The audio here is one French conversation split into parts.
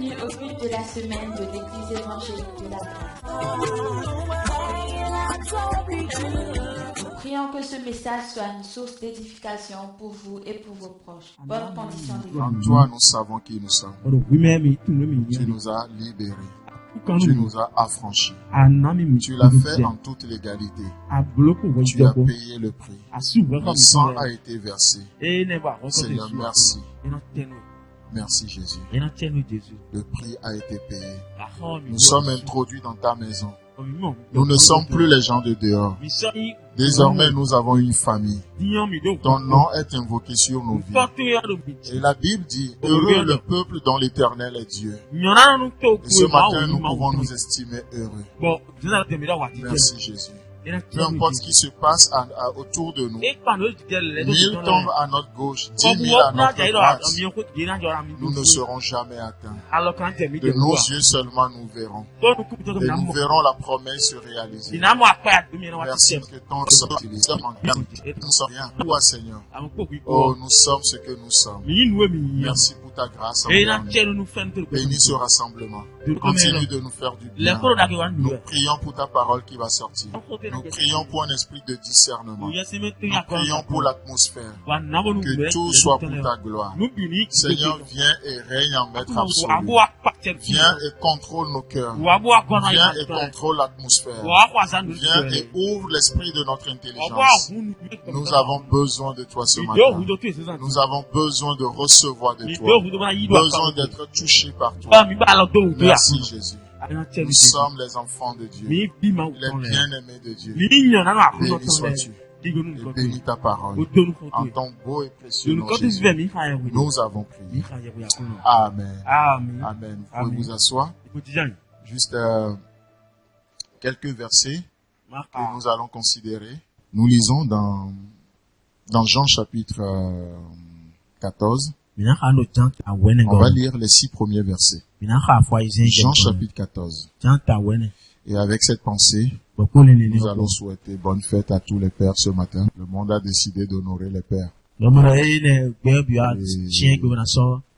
Bienvenue au culte de la semaine de l'Église évangélique de la Grâce. Nous prions que ce message soit une source d'édification pour vous et pour vos proches. Bonne condition de vie. En toi, nous savons qui nous sommes. Tu nous as libérés. Tu nous as affranchis. Tu l'as fait en toute légalité. Tu as payé le prix. Le sang a été versé. Seigneur, merci. Merci Jésus. Le prix a été payé. Nous sommes introduits dans ta maison. Nous ne sommes plus les gens de dehors. Désormais, nous avons une famille. Ton nom est invoqué sur nos vies. Et la Bible dit, heureux le peuple dont l'Éternel est Dieu. Et ce matin, nous pouvons nous estimer heureux. Merci Jésus. Peu importe ce qui se passe autour de nous, 1000 tombent à notre gauche, 10 000 à notre droite, nous ne serons jamais atteints. De nos yeux seulement nous verrons. Et nous verrons la promesse se réaliser. Merci que ton sang utilise. Nous sommes rien. Toi, Seigneur. Oh, nous sommes ce que nous sommes. Merci pour ta grâce. Bénis ce rassemblement. Continue de nous faire du bien. Nous prions pour ta parole qui va sortir. Nous prions pour un esprit de discernement. Nous prions pour l'atmosphère. Que tout soit pour ta gloire. Seigneur, viens et règne en maître absolu. Viens et contrôle nos cœurs. Viens et contrôle l'atmosphère. Viens et ouvre l'esprit de notre intelligence. Nous avons besoin de toi ce matin. Nous avons besoin de recevoir de toi. Besoin d'être touchés par toi. Merci Jésus. Nous sommes les enfants de Dieu, les bien-aimés de Dieu. Béni sois-tu et bénis ta parole. En ton beau et précieux nom, Jésus, nous avons prié. Amen. Amen. Vous pouvez vous asseoir. Juste quelques versets que nous allons considérer. Nous lisons dans Jean chapitre 14. On va lire les 6 premiers versets. Jean chapitre 14. Et avec cette pensée, nous allons souhaiter bonne fête à tous les pères ce matin. Le monde a décidé d'honorer les pères. Et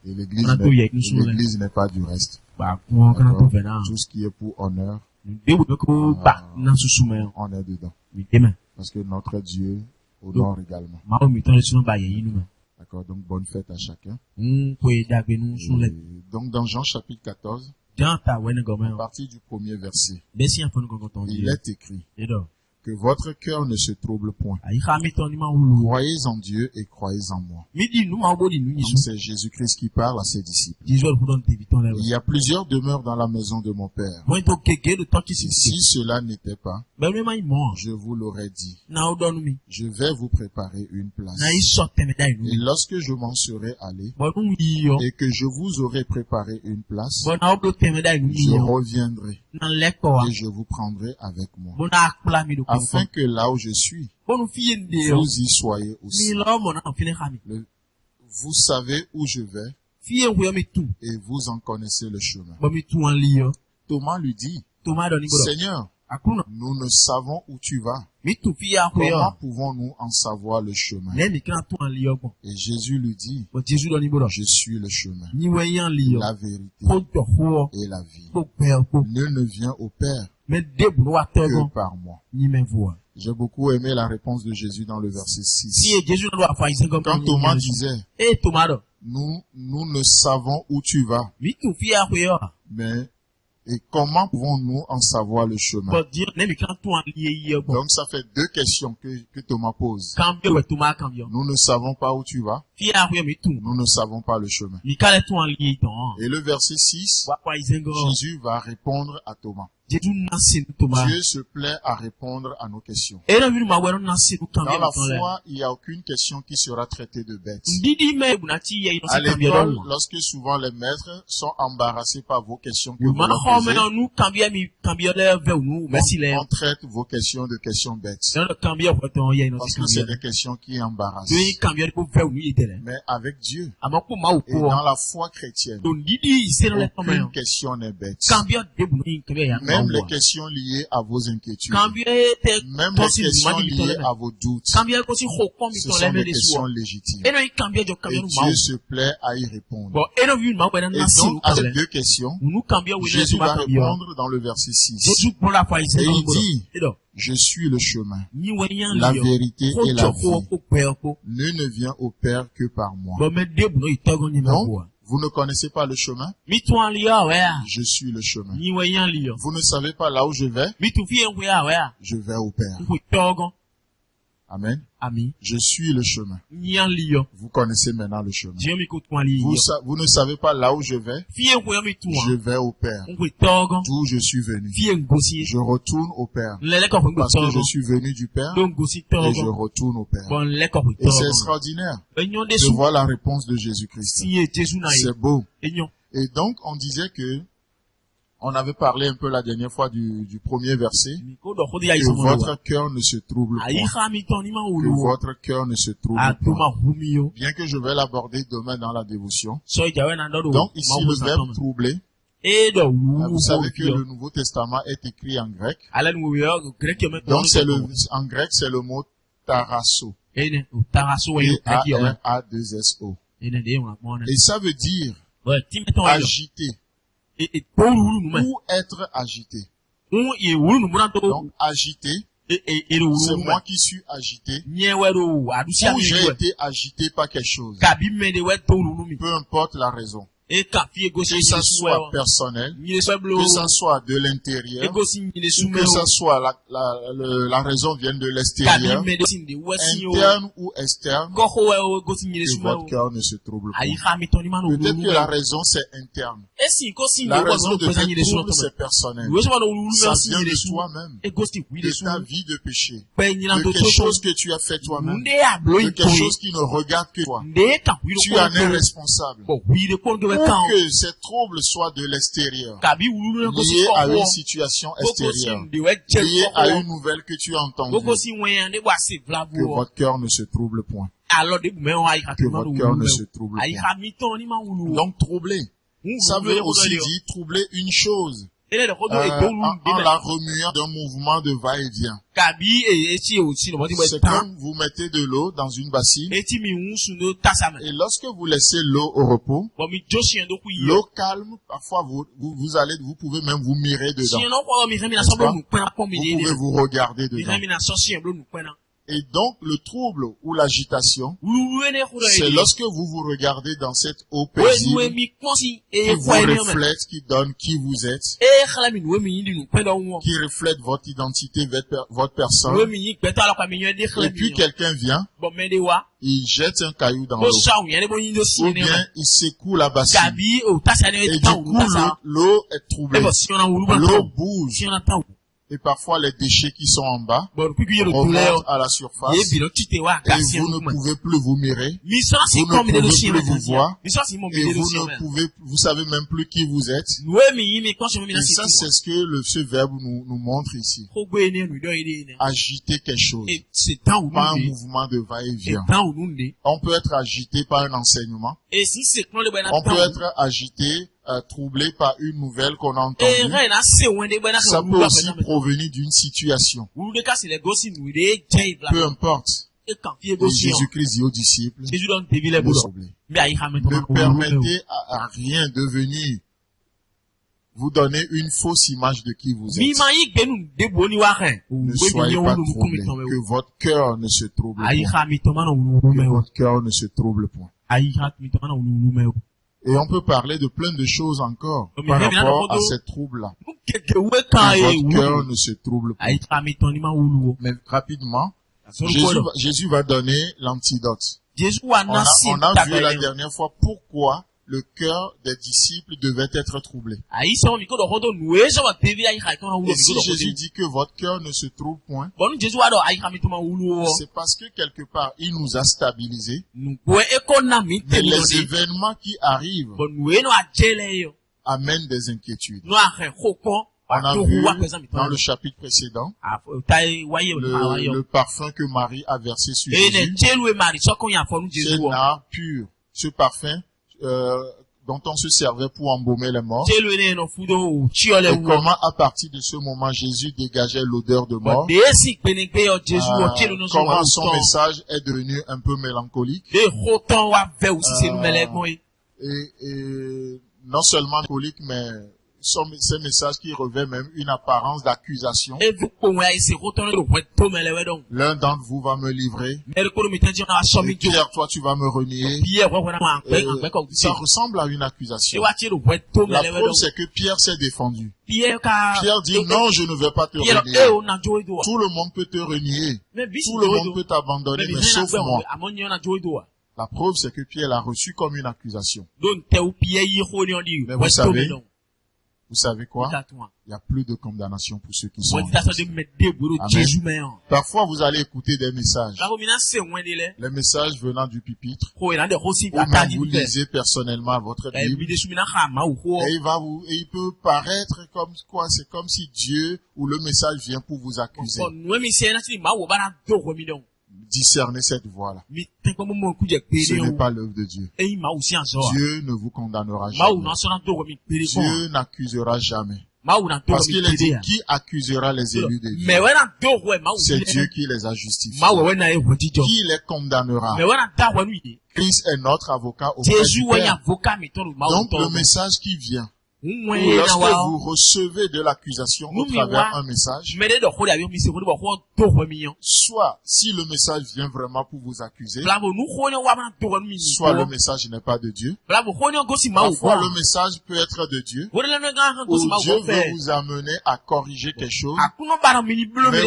l'église n'est pas du reste. Tout ce qui est pour honneur, on est dedans. Parce que notre Dieu honore également. D'accord, donc bonne fête à chacun. Et donc dans Jean chapitre 14, à partir du premier verset, il est écrit que votre cœur ne se trouble point. Croyez en Dieu et croyez en moi. Donc c'est Jésus-Christ qui parle à ses disciples. Il y a plusieurs demeures dans la maison de mon Père. Et si cela n'était pas, je vous l'aurais dit. Je vais vous préparer une place. Et lorsque je m'en serai allé et que je vous aurai préparé une place, je reviendrai et je vous prendrai avec moi, afin que là où je suis, vous y soyez aussi. Vous savez où je vais et vous en connaissez le chemin. Thomas lui dit, Seigneur, nous ne savons où tu vas. Comment pouvons-nous en savoir le chemin? Et Jésus lui dit, je suis le chemin, la vérité et la vie. Nul ne vient au Père que par moi. J'ai beaucoup aimé la réponse de Jésus dans le verset 6. Quand Thomas disait, nous ne savons où tu vas, mais et comment pouvons-nous en savoir le chemin? Donc ça fait 2 questions que Thomas pose. Nous ne savons pas où tu vas. Nous ne savons pas le chemin. Et le verset 6, Jésus va répondre à Thomas. Dieu se plaît à répondre à nos questions. Dans la foi, il n'y a aucune question qui sera traitée de bête. À l'école, lorsque souvent les maîtres sont embarrassés par vos questions que vous leur posez, on traite vos questions de questions bêtes. Parce que c'est des questions qui embarrassent. Mais avec Dieu et dans la foi chrétienne, aucune question n'est bête. Même les questions liées à vos inquiétudes, même les questions liées à vos doutes, ce sont des questions légitimes. Et Dieu se plaît à y répondre. Et donc, à ces deux questions, Jésus va répondre dans le verset 6. Et il dit, je suis le chemin, la vérité et la vie. Nul ne vient au Père que par moi. Donc, vous ne connaissez pas le chemin? Je suis le chemin. Vous ne savez pas là où je vais? Je vais au Père. Amen. Je suis le chemin. Vous connaissez maintenant le chemin. Vous ne savez pas là où je vais? Je vais au Père. D'où je suis venu. Je retourne au Père. Parce que je suis venu du Père et je retourne au Père. Et c'est extraordinaire de voir la réponse de Jésus-Christ. C'est beau. Et donc, on disait que on avait parlé un peu la dernière fois du premier verset. Que votre cœur ne se trouble pas. Que votre cœur ne se trouble pas. Bien que je vais l'aborder demain dans la dévotion. Donc ici le verbe troubler. Vous savez que le Nouveau Testament est écrit en grec. Donc en grec c'est le mot tarasso. T-A-R-A-2-S-O. Et ça veut dire agiter. Ou être agité. Donc, agité, c'est moi qui suis agité. Ou j'ai été agité par quelque chose. Peu importe la raison. Que ça soit personnel, que ça soit de l'intérieur, ou que ça soit la raison vienne de l'extérieur, interne ou externe, que votre cœur ne se trouble pas. Peut-être que la raison c'est interne. La raison de tes troubles c'est personnel. Ça vient de toi-même, de ta vie de péché, de quelque chose que tu as fait toi-même, de quelque chose qui ne regarde que toi. Tu en es responsable. Pour que ces troubles soient de l'extérieur, liés à une situation extérieure, liés à une nouvelle que tu as entendue, que votre cœur ne se trouble point. Que votre cœur ne se trouble point. Donc troubler, ça veut aussi dire troubler une chose. En la remuant d'un mouvement de va-et-vient. C'est comme vous mettez de l'eau dans une bassine et lorsque vous laissez l'eau au repos, l'eau calme, parfois vous pouvez même vous mirer dedans. Vous pouvez vous regarder dedans. Et donc, le trouble ou l'agitation, c'est lorsque vous vous regardez dans cette eau paisible, qui vous reflète, qui donne qui vous êtes, qui reflète votre identité, votre personne. Et puis quelqu'un vient, il jette un caillou dans l'eau. Ou bien il secoue la bassine. Et du coup, l'eau est troublée. L'eau bouge. Et parfois les déchets qui sont en bas remontent à la surface et vous ne pouvez plus vous mirer, vous ne pouvez plus vous voir et vous savez même plus qui vous êtes. Et ça c'est ce que ce verbe nous montre ici. Agiter quelque chose, pas un mouvement de va-et-vient. On peut être agité par un enseignement, on peut être agité troublé par une nouvelle qu'on a entendue. Ça peut aussi provenir d'une situation. Peu importe. Et Jésus-Christ dit aux disciples, ne permettez à rien de venir vous donner une fausse image de qui vous êtes. Ne soyez pas troublés, que votre cœur ne se trouble point. Que votre cœur ne se trouble point. Et on peut parler de plein de choses encore par rapport à ces troubles-là. Que votre cœur ne se trouble pas. Mais rapidement, Jésus va donner l'antidote. On a vu la dernière fois pourquoi le cœur des disciples devait être troublé. Et si Jésus dit que votre cœur ne se trouble point, c'est parce que quelque part, il nous a stabilisés. Mais les événements qui arrivent amènent des inquiétudes. On a vu dans le chapitre précédent le parfum que Marie a versé sur Jésus. C'est nard pur. Ce parfum dont on se servait pour embaumer les morts. Et comment à partir de ce moment Jésus dégageait l'odeur de mort. Comment son message est devenu un peu mélancolique. Et non seulement mélancolique, mais ces messages qui revêtent même une apparence d'accusation. L'un d'entre vous va me livrer. Et Pierre, toi, tu vas me renier. Ça ressemble à une accusation. La preuve, c'est que Pierre s'est défendu. Pierre dit, non, je ne vais pas te renier. Tout le monde peut te renier. Tout le monde peut t'abandonner, mais sauf moi. La preuve, c'est que Pierre l'a reçu comme une accusation. Mais vous savez quoi? Il n'y a plus de condamnation pour ceux qui sont. Amen. Parfois, vous allez écouter des messages. Les messages venant du pupitre. Ou même vous lisez personnellement votre Bible. Et il peut paraître comme quoi, c'est comme si Dieu ou le message vient pour vous accuser. Discernez cette voie-là. Ce n'est pas l'œuvre de Dieu. Dieu ne vous condamnera jamais. Dieu n'accusera jamais. Parce qu'il a dit, qui accusera les élus de Dieu? C'est Dieu qui les a justifiés. Qui les condamnera? Christ est notre avocat auprès du Père. Donc le message qui vient, lorsque vous recevez de l'accusation au travers un message, soit si le message vient vraiment pour vous accuser, soit le message n'est pas de Dieu. Parfois le message peut être de Dieu, ou Dieu veut vous amener à corriger quelque chose, mais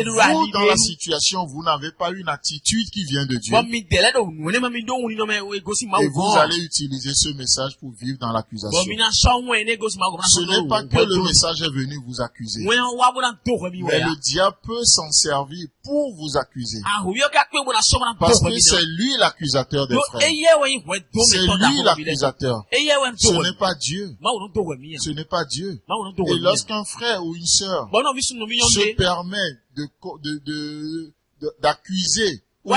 vous dans la situation, vous n'avez pas une attitude qui vient de Dieu, et vous allez utiliser ce message pour vivre dans l'accusation. Ce n'est pas que le message est venu vous accuser, mais le diable peut s'en servir pour vous accuser. Parce que c'est lui l'accusateur des frères. C'est lui l'accusateur. Ce n'est pas Dieu. Ce n'est pas Dieu. Et lorsqu'un frère ou une sœur se permet d'accuser ou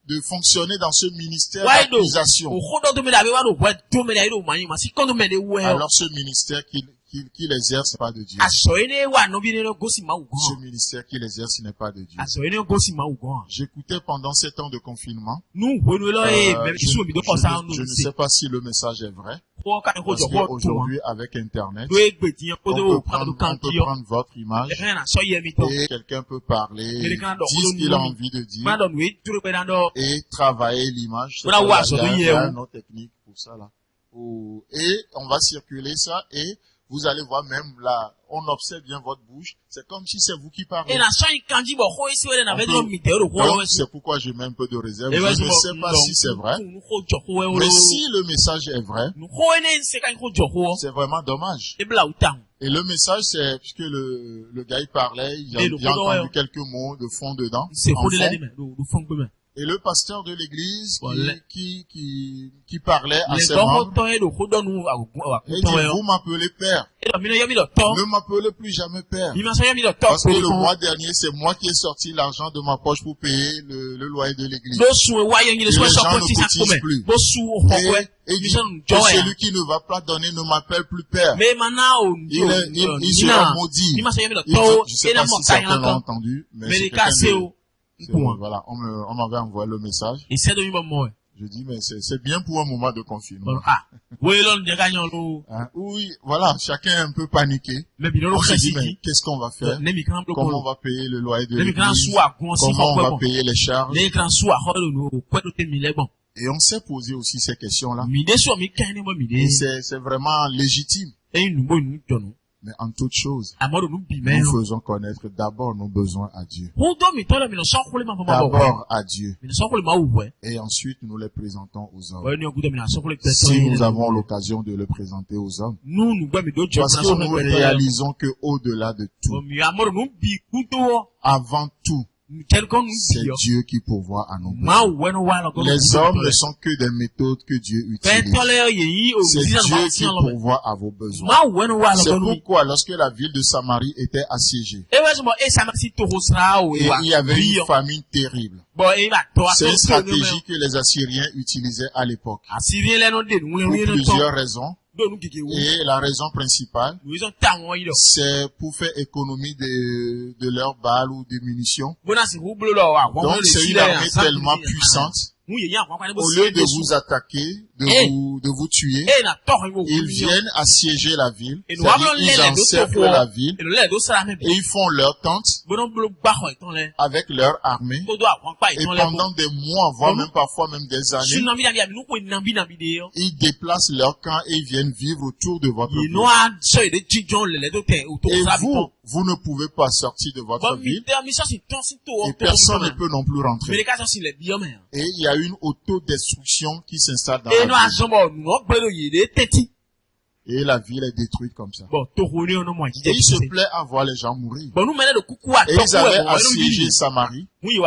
de fonctionner dans ce ministère d'accusation, alors ce ministère qu'il exerce n'est pas de Dieu. Ce ministère qu'il exerce n'est pas de Dieu. J'écoutais pendant ces temps de confinement. Je ne sais pas si le message est vrai. Parce qu'aujourd'hui, avec Internet, on peut prendre votre image et quelqu'un peut parler, dire ce qu'il a envie de dire et travailler l'image. Il y a une autre technique pour ça là. Et on va circuler ça et vous allez voir même là, on observe bien votre bouche. C'est comme si c'est vous qui parlez. Donc c'est pourquoi j'ai même un peu de réserve. Je ne sais pas si c'est vrai. Mais si le message est vrai, c'est vraiment dommage. Et le message, c'est, puisque le gars il parlait, il a entendu quelques mots de fond dedans. Et le pasteur de l'église qui parlait à ses membres, il dit, vous m'appelez père. Ne m'appelez plus jamais père. Parce que le mois dernier, c'est moi qui ai sorti l'argent de ma poche pour payer le loyer de l'église. Et les gens ne cotisent plus. Et il dit, celui qui ne va pas donner ne m'appelle plus père. Il sera maudit. Je ne sais pas si certains l'ont entendu, mais c'est quelqu'un voilà, on m'avait envoyé le message. Je dis, mais c'est bien pour un moment de confinement. Oui, voilà, chacun est un peu paniqué. On se dit, mais qu'est-ce qu'on va faire? Comment on va payer le loyer de l'église? Comment on va payer les charges? Et on s'est posé aussi ces questions-là. Et c'est vraiment légitime. Mais en toute chose, nous faisons connaître d'abord nos besoins à Dieu. D'abord à Dieu. Et ensuite, nous les présentons aux hommes. Si nous avons l'occasion de le présenter aux hommes. Parce que nous réalisons que au-delà de tout, avant tout, C'est Dieu qui pourvoit à nos besoins. Les hommes ne sont que des méthodes que Dieu utilise. C'est Dieu qui pourvoit à vos besoins. C'est pourquoi lorsque la ville de Samarie était assiégée, et il y avait une famine terrible. C'est une stratégie que les Assyriens utilisaient à l'époque. Pour plusieurs raisons. Et la raison principale, c'est pour faire économie de leurs balles ou de munitions. Donc c'est une armée tellement puissante. Au lieu de vous attaquer, de vous tuer, ils viennent assiéger la ville, c'est-à-dire ils encerclent la ville, et ils font leur tente avec leur armée, et pendant des mois, voire même parfois même des années, ils déplacent leur camp et ils viennent vivre autour de votre ville. Et vous ne pouvez pas sortir de votre ville, et personne ne peut non plus rentrer. Et il y a une autodestruction qui s'installe dans la ville. Et la ville est détruite comme ça. Et il se plaît à voir les gens mourir. Et ils avaient assiégé Samarie. Et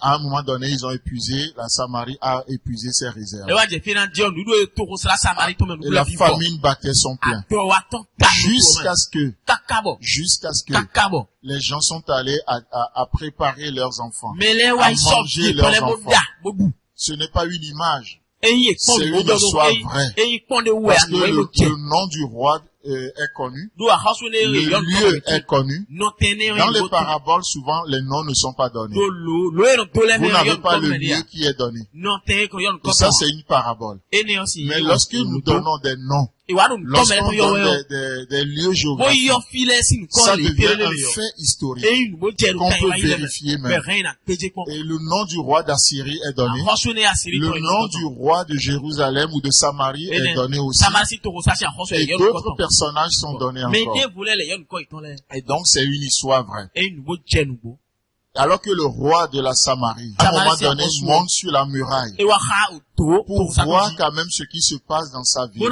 à un moment donné, ils ont épuisé, la Samarie a épuisé ses réserves. Et la famine battait son plein. Jusqu'à ce que les gens sont allés à préparer leurs enfants, à manger leurs enfants. Ce n'est pas une image. C'est une histoire vraie. Parce que le nom du roi est connu. Le lieu est connu. Dans les paraboles, souvent, les noms ne sont pas donnés. Vous n'avez pas le lieu qui est donné. Et ça, c'est une parabole. Mais lorsque nous donnons des noms, lorsqu'on donne des lieux géographiques, ça devient un fait historique qu'on peut vérifier même. Et le nom du roi d'Assyrie est donné. Le nom du roi de Jérusalem ou de Samarie est donné aussi. Et d'autres personnages sont donnés encore. Et donc c'est une histoire vraie. Alors que le roi de la Samarie, à un moment donné, monte sur la muraille pour voir quand même ce qui se passe dans sa vie. Et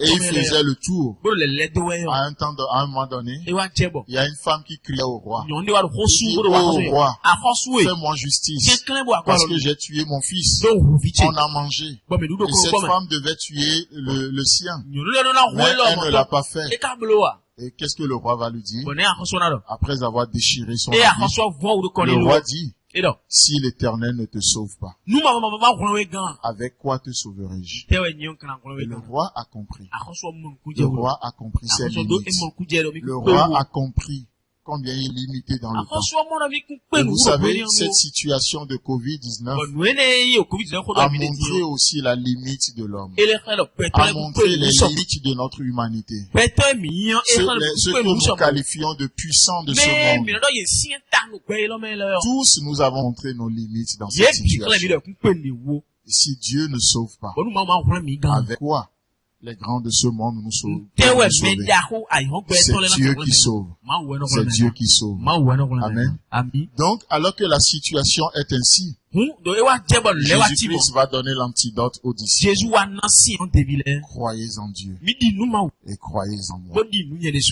il faisait le tour. À un moment donné, il y a une femme qui criait au roi. Il dit, oh roi, fais-moi justice, parce que j'ai tué mon fils. On a mangé. Et cette femme devait tuer le sien. Mais elle ne l'a pas fait. Et qu'est-ce que le roi va lui dire? Après avoir déchiré son habit, le roi dit, si l'Éternel ne te sauve pas, avec quoi te sauverai-je? Et le roi a compris. Le roi a compris ses limites. Le roi a compris combien il est limité dans le temps. Et vous savez, cette situation de Covid-19 a montré aussi la limite de l'homme, a montré les limites de notre humanité. Ce que nous qualifions de puissants de ce monde. Tous nous avons montré nos limites dans cette situation. Et si Dieu ne sauve pas, avec quoi les grands de ce monde nous sauvent? C'est Dieu qui sauve. C'est Dieu qui sauve. Amen. Donc, alors que la situation est ainsi, Jésus-Christ va donner l'antidote aux disciples. Croyez en Dieu et croyez en moi.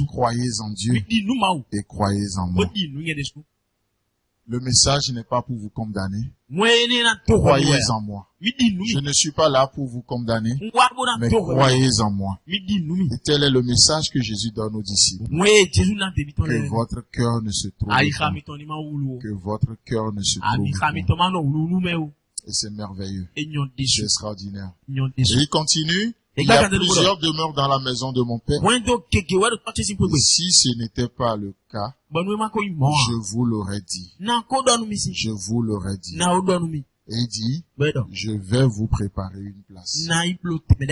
Croyez en Dieu et croyez en moi. Le message n'est pas pour vous condamner. Croyez en moi. Je ne suis pas là pour vous condamner, mais croyez en moi. Et tel est le message que Jésus donne aux disciples. Que votre cœur ne se trouve pas. Que votre cœur ne se trouve pas. Et c'est merveilleux. C'est extraordinaire. Et il continue. Il y a plusieurs demeures dans la maison de mon Père. Et si ce n'était pas le cas, je vous l'aurais dit. Je vous l'aurais dit. Et il dit, je vais vous préparer une place.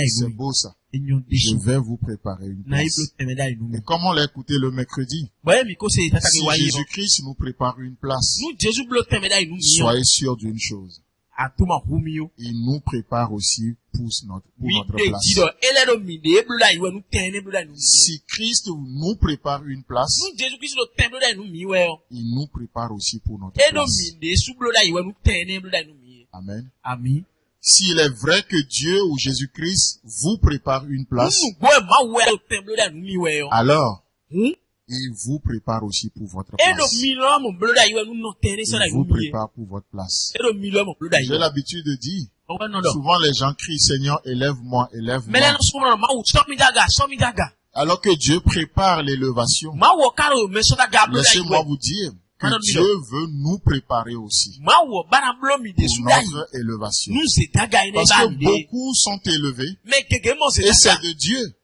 C'est beau ça. Je vais vous préparer une place. Et comme on l'a écouté le mercredi, si Jésus-Christ nous prépare une place, soyez sûr d'une chose. Il nous prépare aussi pour notre place. Si Christ nous prépare une place, il nous prépare aussi pour notre place. Amen. S'il est vrai que Dieu ou Jésus-Christ vous prépare une place, alors Il vous prépare aussi pour votre place. Il vous prépare pour votre place. J'ai l'habitude de dire, souvent les gens crient, Seigneur, élève-moi, élève-moi. Alors que Dieu prépare l'élévation, laissez-moi vous dire que Dieu veut nous préparer aussi pour notre élévation. Parce que beaucoup sont élevés et c'est de Dieu.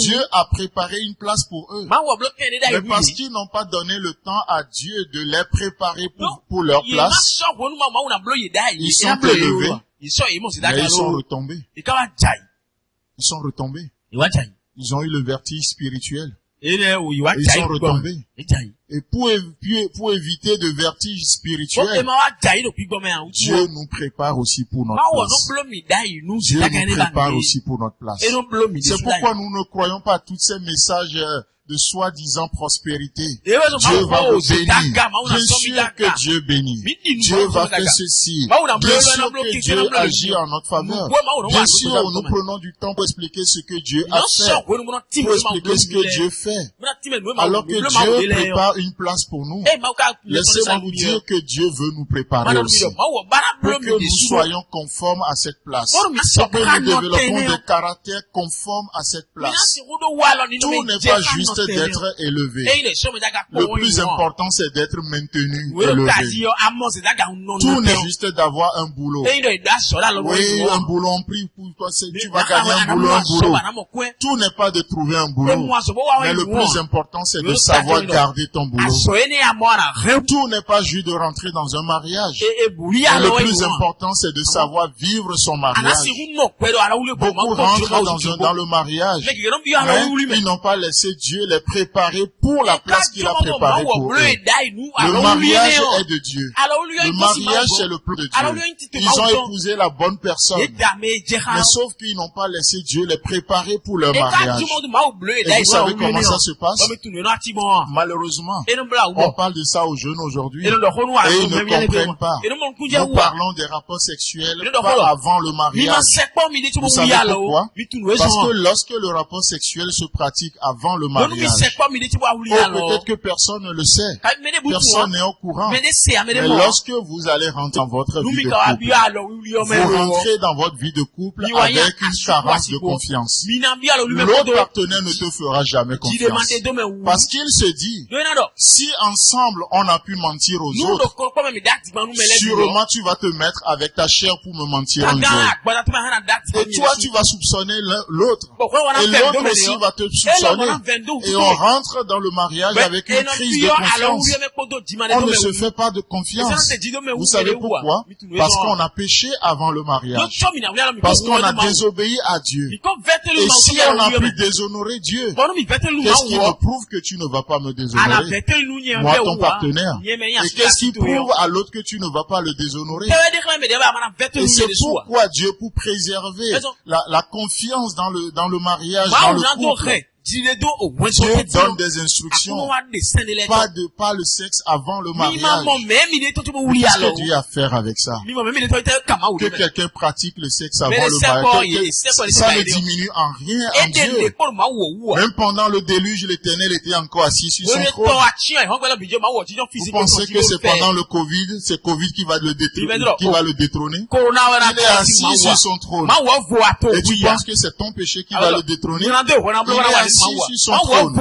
Dieu a préparé une place pour eux. Mais parce qu'ils n'ont pas donné le temps à Dieu de les préparer pour leur place, ils sont élevés, mais ils sont retombés. Ils sont retombés. Ils ont eu le vertige spirituel. Ils sont retombés. Et pour éviter de vertige spirituel, Dieu nous prépare aussi pour notre place. Dieu nous prépare aussi pour notre place. C'est pourquoi nous ne croyons pas à tous ces messages de soi-disant prospérité. Dieu va vous bénir. Bien sûr que Dieu bénit. Dieu va faire ceci. Bien sûr que Dieu agit en notre faveur. Bien sûr, nous prenons du temps pour expliquer ce que Dieu a fait. Pour expliquer ce que Dieu fait. Alors que Dieu prépare une place pour nous. Laissez-moi vous dire que Dieu veut nous préparer aussi. Pour que nous soyons conformes à cette place. Pour que nous développons des caractères conformes à cette place. Tout n'est pas juste d'être élevé. Le plus important, c'est d'être maintenu élevé. Tout n'est juste d'avoir un boulot. Oui, un boulot en prix pour toi, tu vas gagner un boulot. Tout n'est pas de trouver un boulot. Mais le plus important, c'est de savoir garder ton boulot. Tout n'est pas juste de rentrer dans un mariage. Mais le plus important, c'est de savoir vivre son mariage. Beaucoup rentrent dans le mariage, mais ils n'ont pas laissé Dieu les préparer pour la place qu'il a préparée pour eux. Le mariage est de Dieu. Le mariage, c'est le plan de Dieu. Ils ont épousé la bonne personne. Mais sauf qu'ils n'ont pas laissé Dieu les préparer pour leur mariage. Et vous savez comment ça se passe? Malheureusement, on parle de ça aux jeunes aujourd'hui et ils ne comprennent pas. Nous parlons des rapports sexuels pas avant le mariage. Vous savez pourquoi? Parce que lorsque le rapport sexuel se pratique avant le mariage, peut-être que personne ne le sait. Personne n'est au courant. Mais lorsque vous allez rentrer dans votre vie de couple, vous rentrez dans votre vie de couple avec une carence de confiance. L'autre partenaire ne te fera jamais confiance. Parce qu'il se dit, si ensemble on a pu mentir aux autres, sûrement tu vas te mettre avec ta chair pour me mentir un jour. Et toi tu vas soupçonner l'autre. Et l'autre aussi va te soupçonner. Et on rentre dans le mariage avec une crise de confiance. On ne se fait pas de confiance. Vous savez pourquoi? Parce qu'on a péché avant le mariage. Parce qu'on a désobéi à Dieu. Et si on a pu déshonorer Dieu, qu'est-ce qui me prouve que tu ne vas pas me déshonorer? Moi, ton partenaire. Et qu'est-ce qui prouve à l'autre que tu ne vas pas le déshonorer? Et c'est pourquoi Dieu, pour préserver la confiance dans le mariage, dans le couple, Dieu donne des instructions, pas le sexe avant le mariage. Qu'est-ce que Dieu a à faire avec ça? Que quelqu'un pratique le sexe avant le mariage, ça ne diminue en rien en Dieu. Même pendant le déluge, l'Éternel était encore assis sur son trône. Vous pensez que c'est pendant le Covid, c'est Covid qui va le détrôner? Il est assis sur son trône. Et tu penses que c'est ton péché qui va le détrôner? Il est assis sur son trône.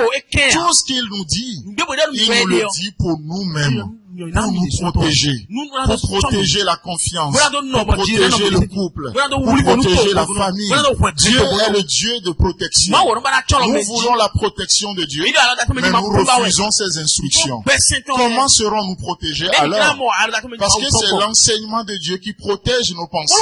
Tout ce qu'il nous dit, il nous le dit pour nous-mêmes. Pour nous protéger, pour protéger la confiance, pour protéger le couple, pour protéger la famille. Dieu est le Dieu de protection. Nous voulons la protection de Dieu, mais nous refusons ses instructions. Comment serons-nous protégés alors? Parce que c'est l'enseignement de Dieu qui protège nos pensées.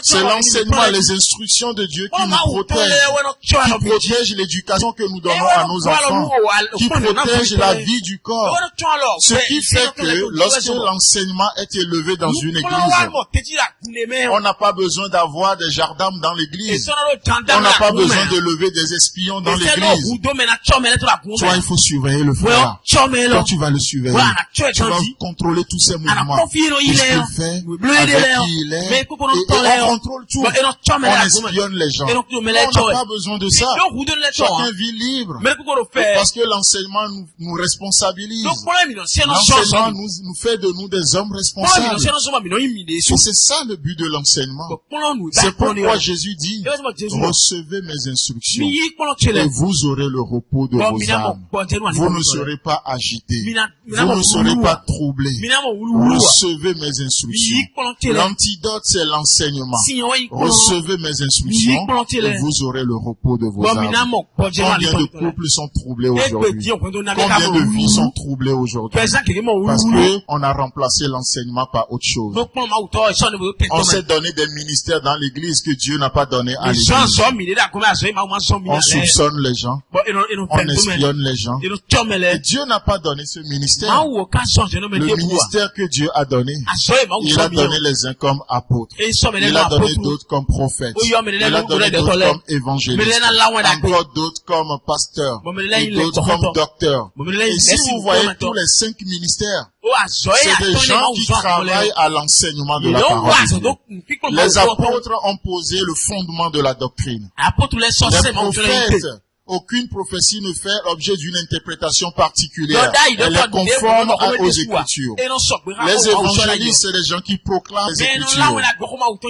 C'est l'enseignement, les instructions de Dieu qui nous protègent, qui protègent l'éducation que nous donnons à nos enfants, qui protègent la vie du corps. Ce qui fait que lorsque l'enseignement est élevé dans une église, on n'a pas besoin d'avoir des gendarmes dans l'église. On n'a pas besoin de lever des espions dans l'église. Toi, il faut surveiller le frère. Toi, tu vas le surveiller. Tu vas contrôler tous ses mouvements. Ce qu'il fait, avec qui il est. Et on contrôle tout. On espionne les gens. On n'a pas besoin de ça. Chacun vit libre. Parce que l'enseignement nous responsabilise. L'enseignement nous fait de nous des hommes responsables. Et c'est ça le but de l'enseignement. C'est pourquoi Jésus dit, recevez mes instructions et vous aurez le repos de vos âmes. Vous ne serez pas agités. Vous ne serez pas troublés. Recevez mes instructions. L'antidote, c'est l'enseignement. Recevez mes instructions et vous aurez le repos de vos âmes. Combien de couples sont troublés aujourd'hui? Combien de vies sont troublées aujourd'hui? Parce que on a remplacé l'enseignement par autre chose. On s'est donné des ministères dans l'église que Dieu n'a pas donné à l'église. On soupçonne les gens. On espionne les gens. Et Dieu n'a pas donné ce ministère. Le ministère que Dieu a donné, il a donné les uns comme apôtres. Il a donné d'autres comme prophètes. Il a donné d'autres comme évangélistes. Encore d'autres comme pasteurs. Et d'autres comme docteurs. Et si vous voyez tous les 5 ministères, c'est des gens qui travaillent à l'enseignement de la parole de Dieu. Les apôtres ont posé le fondement de la doctrine. Les prophètes, aucune prophétie ne fait l'objet d'une interprétation particulière. Elle est conforme aux Écritures. Les évangélistes, c'est des gens qui proclament les Écritures.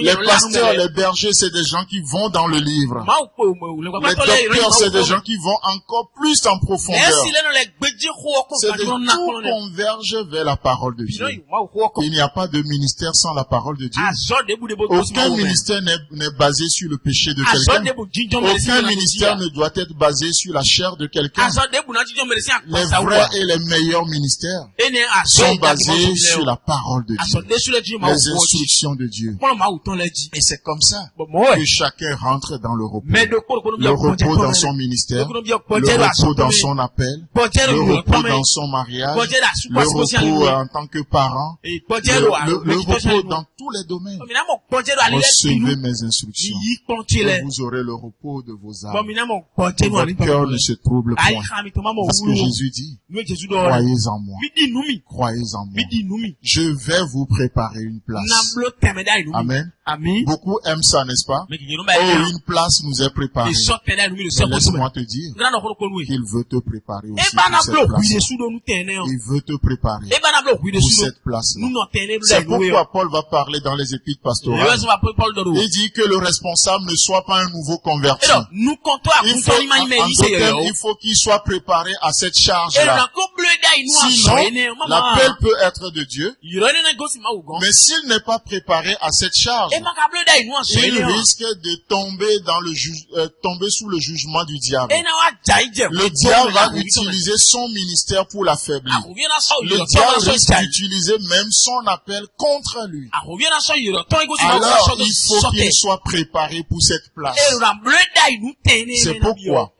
Les pasteurs, les bergers, c'est des gens qui vont dans le livre. Les docteurs, c'est des gens qui vont encore plus en profondeur. C'est des gens qui convergent vers la parole de Dieu. Il n'y a pas de ministère sans la parole de Dieu. Aucun ministère n'est basé sur le péché de quelqu'un. Aucun ministère ne doit être basé sur la chair de quelqu'un. Les vrais et les meilleurs ministères sont basés sur la parole de Dieu, les instructions de Dieu. Et c'est comme ça que chacun rentre dans le repos. Le repos dans son ministère, le repos dans son appel, le repos dans son mariage, le repos en tant que parent, le repos dans tous les domaines. Recevez mes instructions et vous aurez le repos de vos âmes. Votre cœur ne se trouble point. C'est ce que Jésus dit. Croyez en moi. Croyez en moi. Je vais vous préparer une place. Amen. Beaucoup aiment ça, n'est-ce pas? Oh, une place nous est préparée. Laisse-moi te dire qu'il veut te préparer aussi pour cette place. Il veut te préparer pour cette place-là. C'est pourquoi Paul va parler dans les épîtres pastorales. Il dit que le responsable ne soit pas un nouveau converti. Il faut qu'il soit préparé à cette charge-là. Sinon, l'appel peut être de Dieu, mais s'il n'est pas préparé à cette charge, il risque de tomber tomber sous le jugement du diable. Le diable va utiliser son ministère pour l'affaiblir. Le diable risque d'utiliser même son appel contre lui. Alors, il faut qu'il soit préparé pour cette place. C'est pourquoi,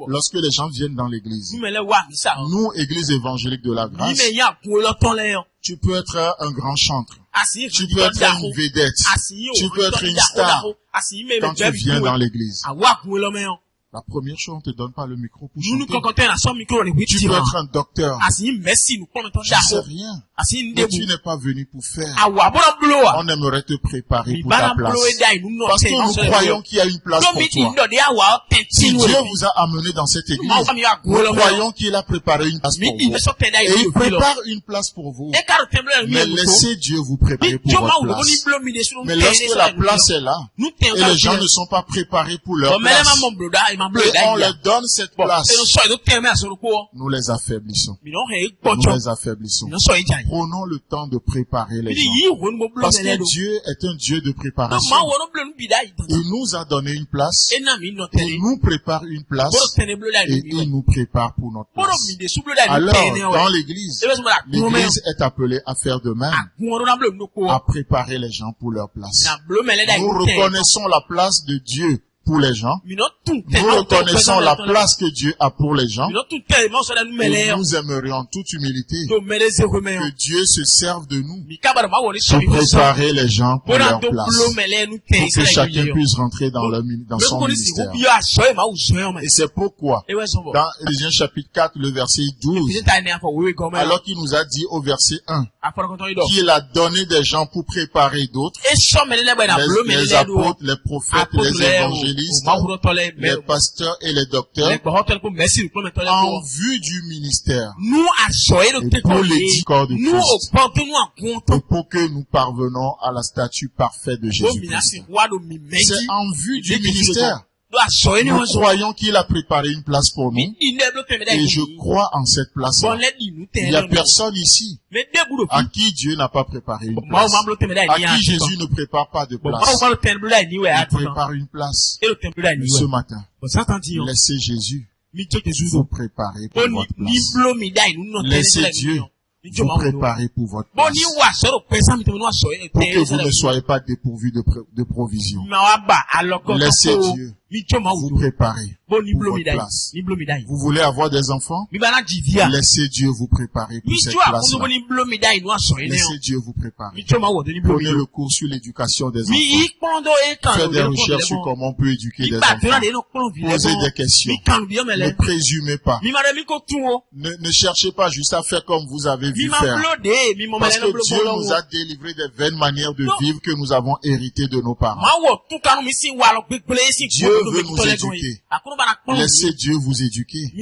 lorsque les gens viennent dans l'église, nous, église évangélique de la grâce, tu peux être un grand chanteur. Tu peux être une vedette. Tu peux être une star quand tu viens dans l'église. La première chose, on ne te donne pas le micro pour chanter. Tu peux être un docteur. Je ne sais rien. Mais tu n'es pas venu pour faire. On aimerait te préparer pour ta place. Parce que nous croyons qu'il y a une place pour toi. Si Dieu vous a amené dans cette église, nous croyons qu'il a préparé une place pour vous. Et il prépare une place pour vous. Mais laissez Dieu vous préparer pour votre place. Mais lorsque la place est là, et les gens ne sont pas préparés pour leur place, et on leur donne cette place, nous les affaiblissons. Nous les affaiblissons. Prenons le temps de préparer les gens. Parce que Dieu est un Dieu de préparation. Il nous a donné une place. Il nous prépare une place. Et il nous prépare pour notre place. Alors, dans l'église, l'église est appelée à faire de même. À préparer les gens pour leur place. Nous reconnaissons la place de Dieu pour les gens. Nous reconnaissons la place que Dieu a pour les gens. Et nous aimerions en toute humilité que Dieu se serve de nous pour préparer les gens pour leur place. Pour que chacun puisse rentrer dans son ministère. Et c'est pourquoi, dans Éphésiens chapitre 4, le verset 12, alors qu'il nous a dit au verset 1, qu'il a donné des gens pour préparer d'autres, les apôtres, les prophètes, les évangélistes, les pasteurs et les docteurs, en vue du ministère, et pour les corps de Christ, et pour que nous parvenons à la statue parfaite de Jésus-Christ. C'est en vue du ministère. Nous croyons qu'il a préparé une place pour nous, et je crois en cette place-là. Il n'y a personne ici à qui Dieu n'a pas préparé une place, à qui Jésus ne prépare pas de place. Il prépare une place. Ce matin, laissez Jésus vous préparer pour votre place. Laissez Dieu vous préparer pour votre place. Pour que vous ne soyez pas dépourvus de provision. Laissez Dieu vous préparer pour votre place. Vous voulez avoir des enfants? Laissez Dieu vous préparer pour cette place-là. Laissez Dieu vous préparer. Prenez le cours sur l'éducation des enfants. Faites des recherches sur comment on peut éduquer des enfants. Posez des questions. Ne présumez pas. Ne cherchez pas juste à faire comme vous avez vu faire. Parce que Dieu nous a délivré des vaines manières de vivre que nous avons héritées de nos parents. Dieu veut nous éduquer. Laissez Dieu vous éduquer.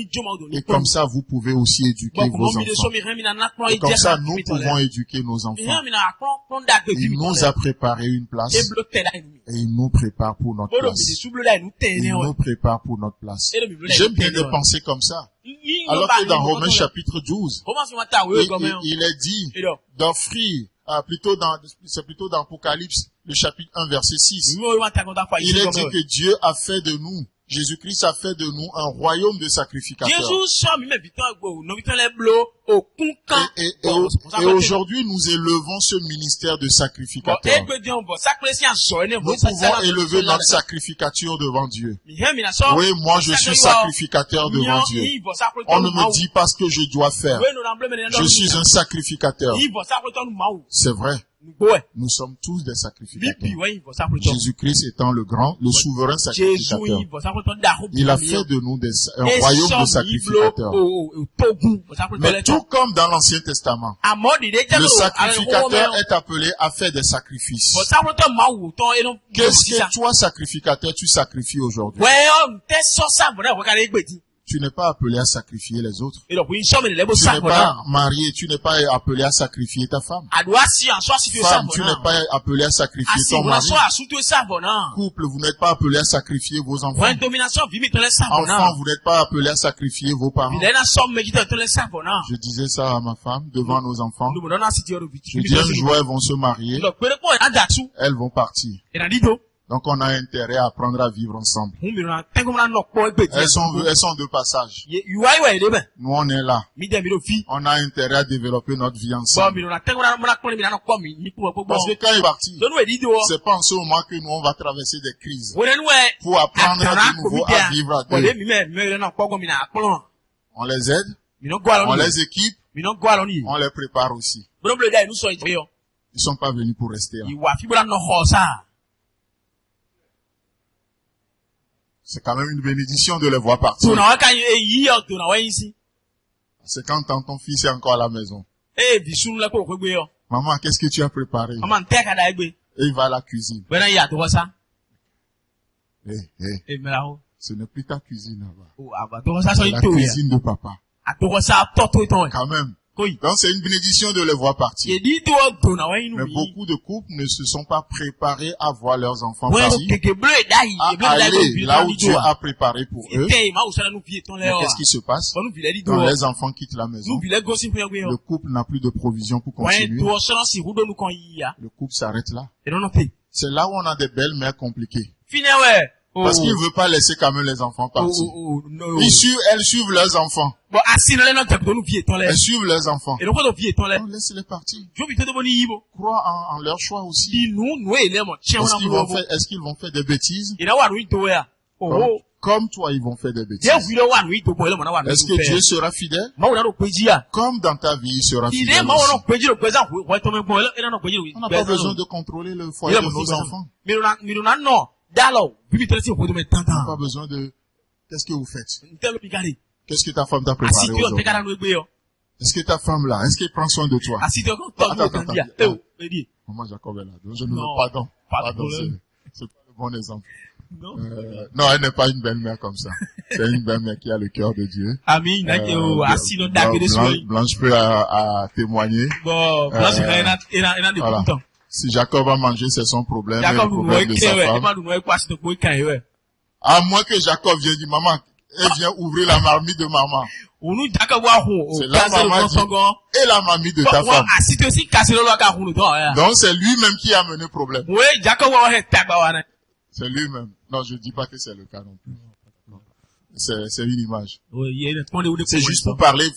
Et comme ça, vous pouvez aussi éduquer vos enfants. Et comme ça, nous pouvons éduquer nos enfants. Il nous a préparé une place. Et il nous prépare pour notre place. Il nous prépare pour notre place. J'aime bien de penser comme ça. Alors que dans Romains chapitre 12, il est dit d'offrir, c'est plutôt dans Apocalypse, le chapitre 1, verset 6. Il est dit que Dieu a fait de nous, Jésus-Christ a fait de nous un royaume de sacrificateurs. Et aujourd'hui, nous élevons ce ministère de sacrificateur. Nous pouvons élever notre sacrificature devant Dieu. Oui, moi je suis sacrificateur devant Dieu. On ne me dit pas ce que je dois faire. Je suis un sacrificateur. C'est vrai. Nous sommes tous des sacrificateurs. Jésus-Christ étant le souverain sacrificateur. Il a fait de nous un royaume de sacrificateurs. Mais tout comme dans l'Ancien Testament, le sacrificateur est appelé à faire des sacrifices. Qu'est-ce que toi, sacrificateur, tu sacrifies aujourd'hui? Tu n'es pas appelé à sacrifier les autres. Tu n'es pas marié, tu n'es pas appelé à sacrifier ta femme. Femme, tu n'es pas appelé à sacrifier ton mari. Couple, vous n'êtes pas appelé à sacrifier vos enfants. Enfants, vous n'êtes pas appelé à sacrifier vos parents. Je disais ça à ma femme devant nos enfants. Je dis un jour elles vont se marier. Elles vont partir. Donc on a intérêt à apprendre à vivre ensemble. Elles sont de passage. Nous on est là. On a intérêt à développer notre vie ensemble. Parce que quand il est parti, c'est pas en ce moment que nous on va traverser des crises. Pour apprendre de nouveau à vivre à deux. On les aide, on les équipe, on les prépare aussi. Ils sont pas venus pour rester là. C'est quand même une bénédiction de les voir partir. C'est quand ton fils est encore à la maison. Maman, qu'est-ce que tu as préparé? Et il va à la cuisine. Ce n'est plus ta cuisine là-bas. C'est la cuisine de papa. Quand même. Donc c'est une bénédiction de les voir partir. Mais beaucoup de couples ne se sont pas préparés à voir leurs enfants partir, à aller là où Dieu a préparé pour eux. Mais qu'est-ce qui se passe? Quand les enfants quittent la maison, le couple n'a plus de provision pour continuer. Le couple s'arrête là. C'est là où on a des belles mères compliquées. Parce qu'il ne veut pas laisser quand même les enfants partir. Elles suivent leurs enfants. Elles suivent leurs enfants. Laisse-les partir. Crois en leur choix aussi. Est-ce qu'ils vont faire des bêtises? Comme toi, ils vont faire des bêtises. Est-ce que Dieu sera fidèle? Comme dans ta vie, il sera fidèle aussi. On n'a pas besoin de contrôler le foyer de nos enfants. On n'a pas besoin de... Qu'est-ce que vous faites? Qu'est-ce que ta femme t'a préparé aujourd'hui? Est-ce que ta femme là, est-ce qu'elle prend soin de toi? Attends. Maman Jacob est là. Donc je ne veux pas pardon, c'est pas le bon exemple. Non, elle n'est pas une belle-mère comme ça. C'est une belle-mère qui a le cœur de Dieu. Blanche peut témoigner. Voilà. Si Jacob a mangé, c'est son problème. Le problème de sa femme. À moins que Jacob vienne dire, maman, elle vient ouvrir la marmite de maman. C'est la maman et la mamie de ta femme. Donc c'est lui-même qui a mené le problème. C'est lui-même. Non, je ne dis pas que c'est le cas non plus. C'est une image. C'est juste pour parler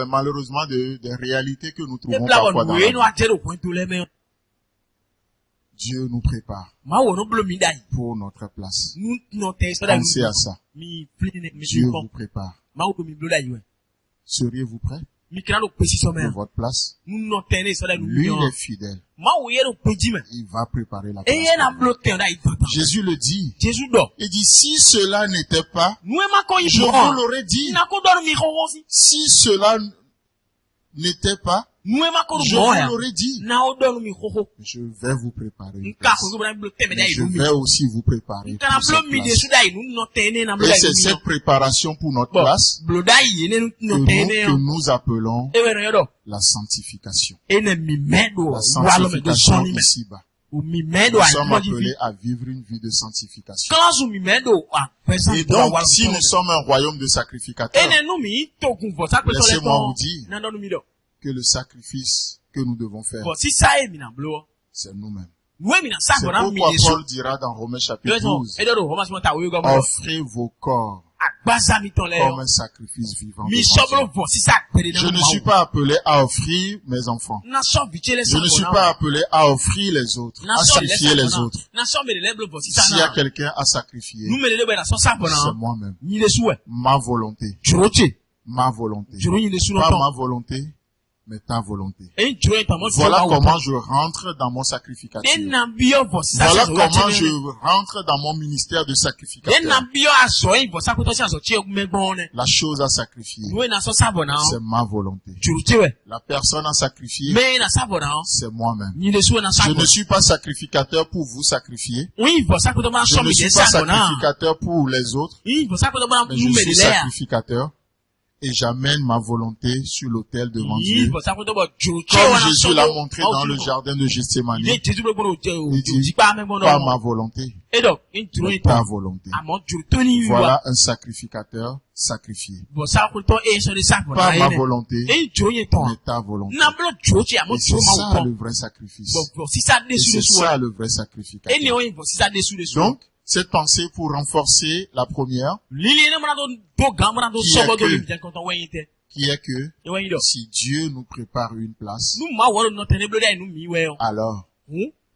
malheureusement des réalités que nous trouvons parfois dans la vie. Dieu nous prépare pour notre place. Pensez à ça. Dieu vous prépare. Seriez-vous prêts pour votre place? Lui, il est fidèle. Il va préparer la place. Jésus le dit. Il dit, si cela n'était pas, je vous l'aurais dit. Si cela n'était pas, je vous l'aurais dit. Je vais vous préparer une place. Mais je vais aussi vous préparer pour cette place. Et c'est cette préparation pour notre place que nous appelons la sanctification. La sanctification ici-bas. Nous sommes appelés à vivre une vie de sanctification. Et donc, si nous sommes un royaume de sacrificateurs, laissez-moi vous dire que le sacrifice que nous devons faire, c'est nous-mêmes. C'est pourquoi Paul dira dans Romains chapitre 12, offrez vos corps comme un sacrifice vivant. Je ne suis pas appelé à offrir mes enfants. Je ne suis pas appelé à offrir les autres, à sacrifier les autres. S'il y a quelqu'un à sacrifier, c'est moi-même. Ma volonté. Ma volonté. Pas ma volonté, mais ta volonté. Voilà comment je rentre dans mon sacrificature. Voilà comment je rentre dans mon ministère de sacrificateur. La chose à sacrifier, c'est ma volonté. La personne à sacrifier, c'est moi-même. Je ne suis pas sacrificateur pour vous sacrifier. Je ne suis pas sacrificateur pour les autres. Mais je suis sacrificateur. Et j'amène ma volonté sur l'autel devant Dieu. Comme Jésus l'a montré dans le jardin de Gethsémani. Il dit, pas ma volonté, mais ta volonté. Voilà un sacrificateur sacrifié. Pas ma volonté, mais ta volonté. Et c'est ça le vrai sacrifice. Et c'est ça le vrai sacrificateur. Donc, cette pensée pour renforcer la première, qui est que si Dieu nous prépare une place, alors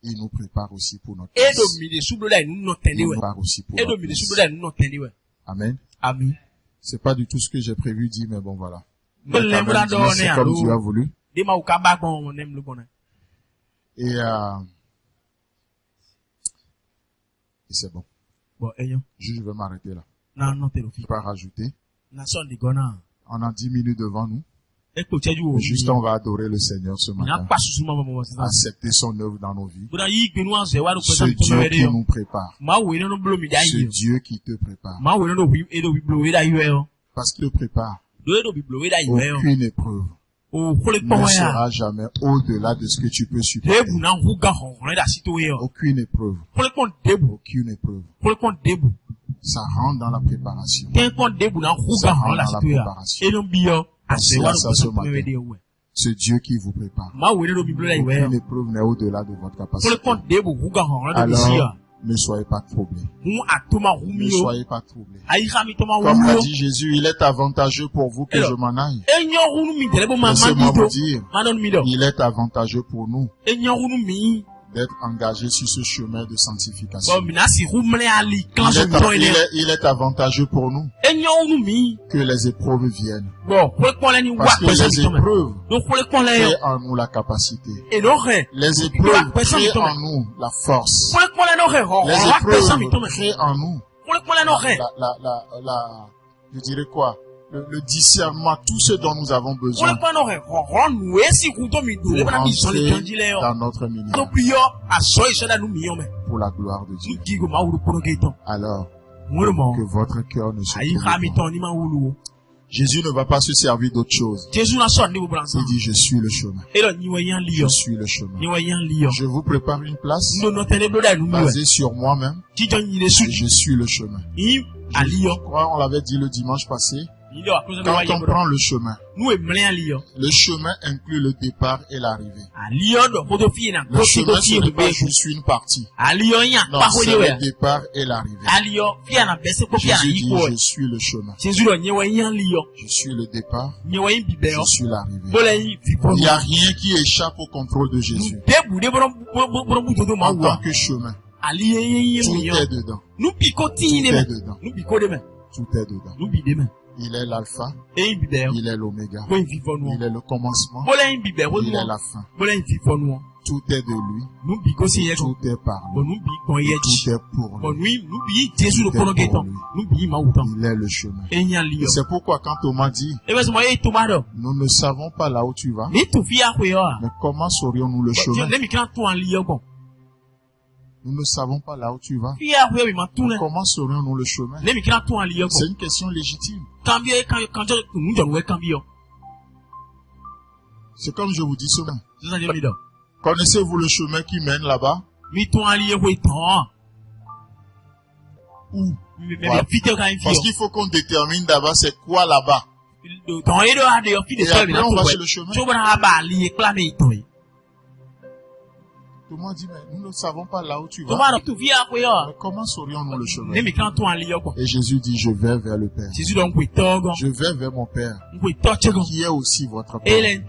il nous prépare aussi pour notre place. Il nous prépare aussi pour notre place. Amen. C'est pas du tout ce que j'ai prévu dire, mais bon voilà. C'est comme Dieu a voulu. Et c'est bon. Je vais m'arrêter là. Je ne vais pas rajouter. On a 10 minutes devant nous. Juste on va adorer le Seigneur ce matin. Accepter son œuvre dans nos vies. Ce Dieu qui nous prépare. Ce Dieu qui te prépare. Parce qu'il te prépare. Aucune épreuve ne sera jamais au-delà de ce que tu peux supporter. Aucune épreuve. Aucune épreuve. Ça rentre dans la préparation. Ça rentre dans la préparation. Pensez à ça ce matin. Ce Dieu qui vous prépare. Aucune épreuve n'est au-delà de votre capacité. Alors, ne soyez pas troublés. Ne soyez pas troublés. Comme l'a dit Jésus, il est avantageux pour vous que je m'en aille. Laissez-moi vous dire, il est avantageux pour nous d'être engagé sur ce chemin de sanctification. Il est avantageux pour nous que les épreuves viennent. Parce que les épreuves créent en nous la capacité. Les épreuves créent en nous la force. Les épreuves créent en nous je dirais quoi? Le discernement, tout ce dont nous avons besoin pour rentrer dans notre ministère pour la gloire de Dieu. Alors que votre cœur ne se trouve pas. Jésus ne va pas se servir d'autre chose. Il dit, je suis le chemin. Je suis le chemin. Je vous prépare une place basée sur moi-même. Et je suis le chemin. Je crois, on l'avait dit le dimanche passé. Quand on prend le chemin inclut le départ et l'arrivée. Le chemin, ce n'est pas juste une partie. Non, c'est le départ et l'arrivée. Jésus dit, je suis le chemin. Je suis le départ. Je suis l'arrivée. Il n'y a rien qui échappe au contrôle de Jésus. En tant que chemin, tout est dedans. Tout est dedans. Tout est dedans. Il est l'alpha, il est l'oméga, il est le commencement, il est la fin. Tout est de lui, tout est par lui, tout est pour lui, tout est pour lui. Il est le chemin. Et c'est pourquoi quand Thomas dit, nous ne savons pas là où tu vas, mais comment saurions-nous le chemin? Nous ne savons pas là où tu vas. Comment saurions-nous le chemin? C'est une question légitime. C'est comme je vous dis souvent. Connaissez-vous le chemin qui mène là-bas? Où? Voilà. Parce qu'il faut qu'on détermine d'abord c'est quoi là-bas. Et après on va sur le chemin. Thomas dit, mais nous ne savons pas là où tu vas. Mais comment saurions-nous le chemin? Et Jésus dit, je vais vers le Père. Je vais vers mon Père, qui est aussi votre Père. Et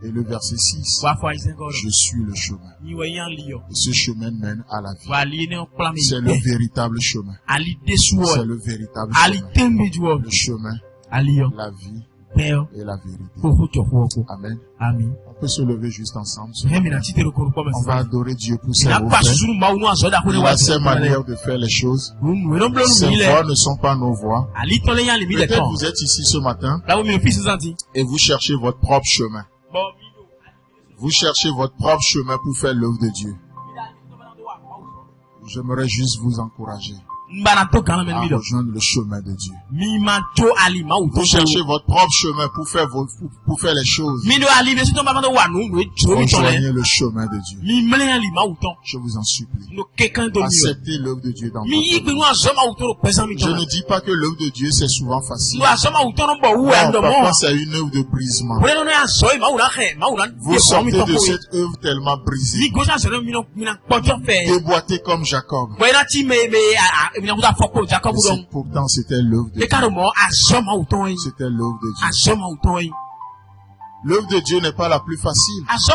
le verset 6, je suis le chemin. Et ce chemin mène à la vie. C'est le véritable chemin. C'est le véritable chemin. Le chemin, la vie et la vérité. Amen. On peut se lever juste ensemble. On va adorer Dieu pour ses faits. Il a ses manières de faire les choses. Ses voix ne sont pas nos voix. Peut-être vous êtes ici ce matin et vous cherchez votre propre chemin. Vous cherchez votre propre chemin pour faire l'œuvre de Dieu. J'aimerais juste vous encourager à rejoindre le chemin de Dieu. Vous cherchez votre propre chemin pour faire les choses. Rejoignez le chemin de Dieu. Je vous en supplie. Acceptez l'œuvre de Dieu dans votre vie. Je ne dis pas que l'œuvre de Dieu c'est souvent facile. Non, parfois c'est une œuvre de brisement. Vous sortez de cette œuvre tellement brisée, déboîtée comme Jacob. Pourtant c'était l'œuvre de Dieu. C'était l'œuvre de Dieu. L'œuvre de Dieu n'est pas la plus facile. Ce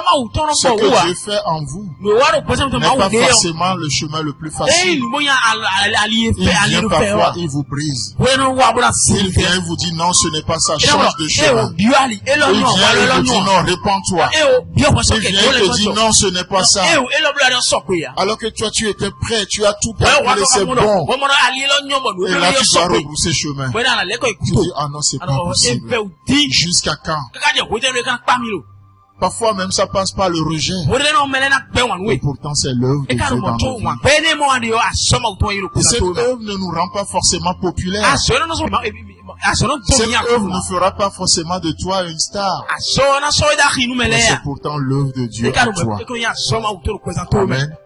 que Dieu fait en vous n'est pas forcément le chemin le plus facile. Il vient parfois, il vous brise. Il vient, il vous dit non, ce n'est pas ça, change de chemin. Il vient, il vous dit non, répands-toi. Il vient, il te dit non, ce n'est pas ça. Alors que toi, tu étais prêt, tu as tout préparé, c'est bon. Et là, tu dois rebrousser chemin. Tu dis, ah non, c'est pas possible. Jusqu'à quand? Parfois même ça passe par le rejet. Et pourtant c'est l'œuvre de Dieu dans nos vies. Et cette œuvre ne nous rend pas forcément populaires. Cette œuvre ne fera pas forcément de toi une star. Mais c'est pourtant l'œuvre de Dieu en toi.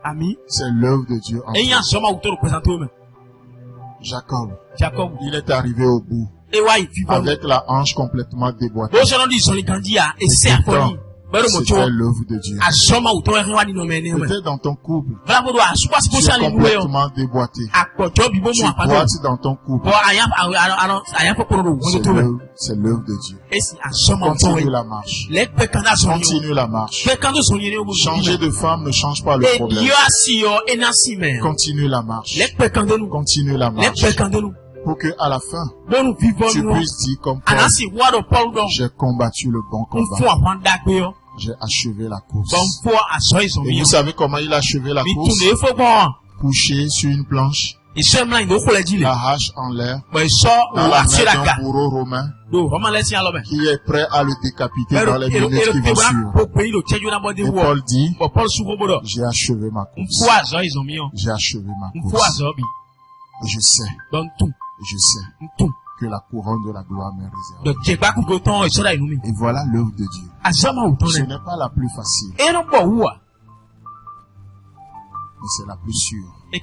Amen. C'est l'œuvre de Dieu en toi. Jacob, il est arrivé au bout avec la hanche complètement déboîtée. C'était l'œuvre de Dieu. Peut-être dans ton couple, tu es complètement déboîté. Tu boites dans ton couple. C'est l'œuvre de Dieu. Continue la marche. Continue la marche. Changer de femme ne change pas le problème. Continue la marche. Continue la marche. Pour que à la fin, tu puisses dire comme Paul, j'ai combattu le bon combat. J'ai achevé la course. Et vous savez comment il a achevé la course? Couché sur une planche, la hache en l'air, dans la main d'un bourreau romain qui est prêt à le décapiter dans les minutes qui vont suivre. Et Paul dit, j'ai achevé ma course. J'ai achevé ma course. Et je sais que la couronne de la gloire m'est réservée. Et voilà l'œuvre de Dieu. Ce n'est pas la plus facile, mais c'est la plus sûre. Et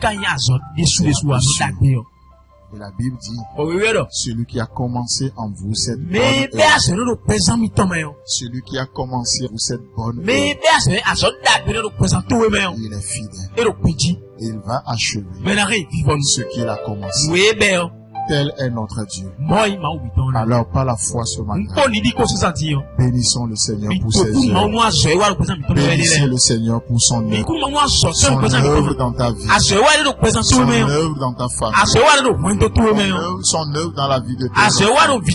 la Bible dit, celui qui a commencé en vous cette bonne œuvre, celui qui a commencé en vous cette bonne œuvre, il est fidèle. Et il va achever ce qu'il a commencé. Tel est notre Dieu. Alors, par la foi ce matin, bénissons le Seigneur pour ses œuvres. Bénissez le Seigneur pour son œuvre. Son œuvre dans ta vie. Son œuvre dans ta famille. Son œuvre dans la vie de tes enfants. Ce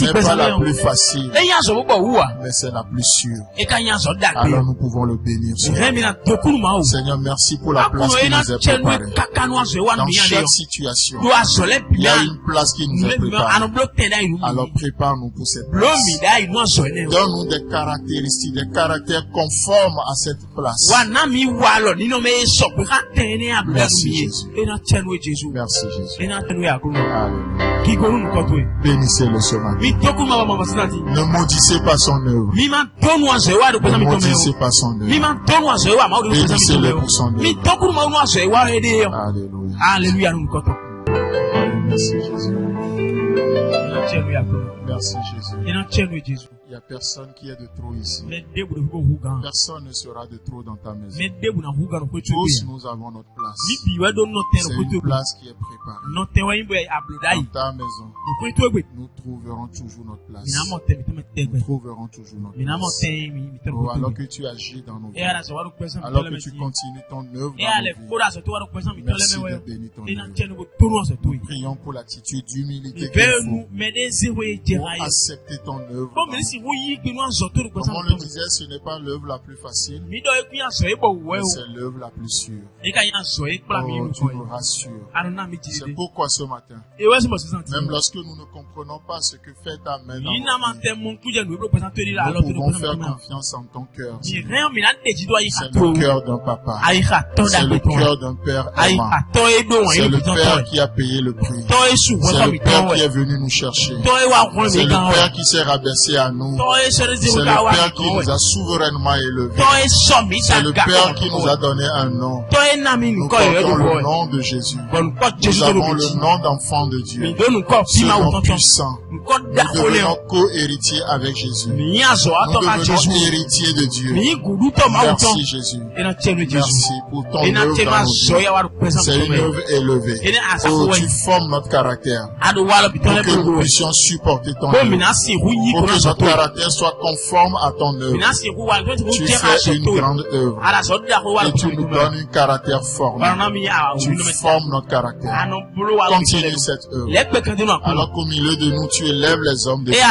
n'est pas la plus facile, mais c'est la plus sûre. Alors nous pouvons le bénir. Seigneur, merci pour la place qui nous est préparée. Dans chaque situation, il y a une place qui nous est préparée. Alors prépare-nous pour cette place. Donne-nous des caractéristiques, des caractères conformes à cette place. Merci Jésus. Merci Jésus. Alléluia. Bénissez-le ce matin. Ne maudissez pas son œuvre. Ne maudissez pas son œuvre. Bénissez-le pour son œuvre. Alléluia. Merci Jésus. Merci Jésus. Il n'y a personne qui est de trop ici. Personne ne sera de trop dans ta maison. Tous nous avons notre place. C'est une place qui est préparée. Dans ta maison, nous trouverons toujours notre place. Nous trouverons toujours notre place. Oh, alors que tu agis dans nos vies, alors que tu continues ton œuvre dans nos vies, merci de bénir ton œuvre. Nous prions pour l'attitude d'humilité qu'il faut pour accepter ton œuvre. Comme on le disait, ce n'est pas l'œuvre la plus facile, mais c'est l'œuvre la plus sûre. Oh, tu nous rassures. C'est pourquoi ce matin, même lorsque nous ne comprenons pas ce que fait ta main dans nos vies, nous pouvons faire confiance en ton cœur. C'est le cœur d'un papa. C'est le cœur d'un père aimant. C'est le père qui a payé le prix. C'est le père qui est venu nous chercher. C'est le père qui s'est rabaissé à nous. C'est le Père qui nous a souverainement élevés. C'est le Père qui nous a donné un nom. Nous portons le nom de Jésus. Nous avons le nom d'enfant de Dieu. Ce nom puissant. Nous devenons co-héritiers avec Jésus. Nous devenons héritiers de Dieu. Merci Jésus. Merci pour ton œuvre dans nos vies. C'est une œuvre élevée. Oh, tu formes notre caractère. Pour que nous puissions supporter ton œuvre. Pour que notre caractère soit conforme à ton œuvre. Tu fais une grande œuvre. Et tu nous donnes un caractère formé. Tu formes notre caractère. Continue cette œuvre. Alors qu'au milieu de nous, tu élèves les hommes de Dieu.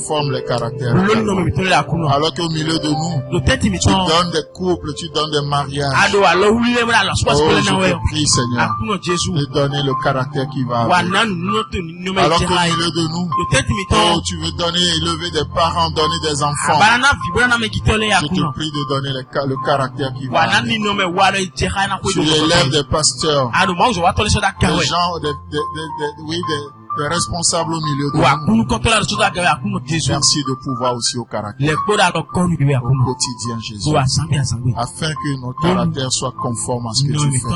Forme les caractères. Alors qu'au milieu de nous, tu donnes des couples, tu donnes des mariages. Oh, je te prie, Seigneur, de donner le caractère qui va avec. Alors qu'au milieu de nous, oh, tu veux donner, élever des parents, donner des enfants. Je te prie de donner le caractère qui va avec. Tu élèves des pasteurs, des gens, Les responsables au milieu de nous. Merci de pouvoir aussi au caractère. Au quotidien, Jésus. Afin que notre caractère soit conforme à ce que tu fais.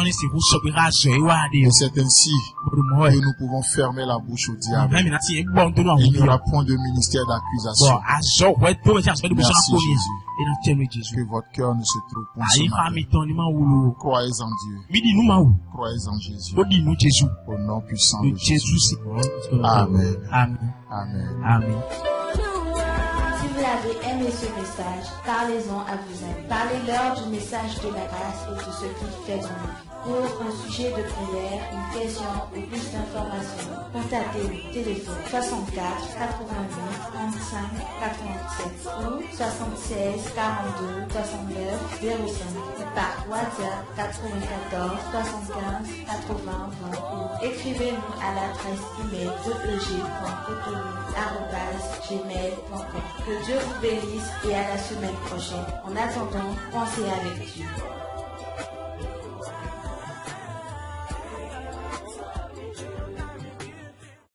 Et c'est ainsi que nous pouvons fermer la bouche au diable. Il n'y aura point de ministère d'accusation. Merci Jésus. Que votre cœur ne se trouve point ce matin. Croyez en Dieu. Croyez en Jésus. Au nom puissant de Jésus. Amen. Amen. Amen. Amen. Si vous avez aimé ce message, parlez-en à vos amis. Parlez-leur du message de la grâce et de ce qu'il fait dans nos vies. Pour un sujet de prière, une question ou plus d'informations, contactez le téléphone 64 88 35 87 ou 76 42 69 05 ou par WhatsApp 94 75 80 20 ou écrivez-nous à l'adresse email eg.cotonou@gmail.com. Que Dieu vous bénisse et à la semaine prochaine. En attendant, pensez avec Dieu.